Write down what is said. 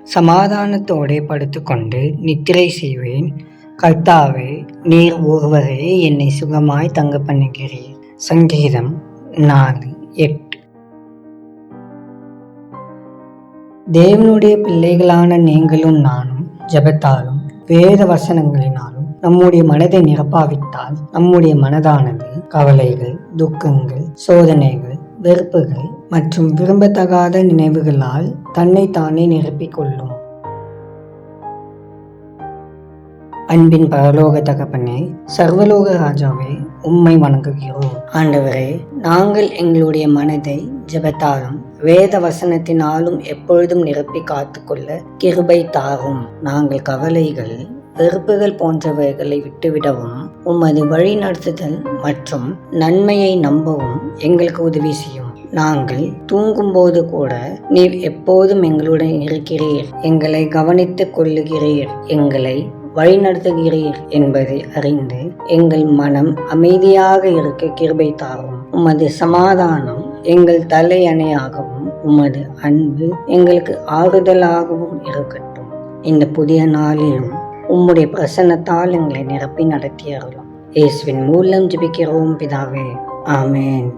சமாதானத்தோடே படுத்துக்கொண்டு நித்திரை செய்வேன். கர்த்தாவே, நீர் ஒருவரே என்னை சுகமாய் தங்க பண்ணுகிறீர். சங்கீதம் 4:8. தேவனுடைய பிள்ளைகளான நீங்களும் நானும் ஜெபத்தாலும் வேத வசனங்களினாலும் நம்முடைய மனதை நிரப்பாவிட்டால் நம்முடைய மனதானது கவலைகள், துக்கங்கள், சோதனைகள், வெறுப்புகள் மற்றும் விரும்பத்தகாத நினைவுகளால் தன்னைத்தானே நிரப்பிக் கொள்ளும். அன்பின் பரலோக தகப்பனே, சர்வலோக ராஜாவே, உம்மை வணங்குகிறோம். ஆண்டவரே, நாங்கள் எங்களுடைய மனதை ஜெபத்தாலும் வேத வசனத்தினாலும் எப்பொழுதும் நிரப்பி காத்துக்கொள்ள கிருபை தாரும். நாங்கள் கவலைகள், வெறுப்புகள் போன்றவைகளை விட்டுவிடவும் உமது வழி நடத்துதல் மற்றும் நன்மையை நம்பவும் எங்களுக்கு உதவி செய்யும். நாங்கள் தூங்கும்போது கூட நீர் எப்போதும் எங்களுடன் இருக்கிறீர், எங்களை கவனித்துக் கொள்ளுகிறீர், எங்களை வழிநடத்துகிறீர் என்பதை அறிந்து எங்கள் மனம் அமைதியாக இருக்க கிருபை தாரும். உமது சமாதானம் எங்கள் தலையணையாகவும் உமது அன்பு எங்களுக்கு ஆறுதலாகவும் இருக்கட்டும். இந்த புதிய நாளிலும் உம்முடைய பிரசன்னத்தால் எங்களை நிரப்பி நடத்தி அருளும். இயேசுவின் மூலம் ஜெபிக்கிறோம் பிதாவே, ஆமென்.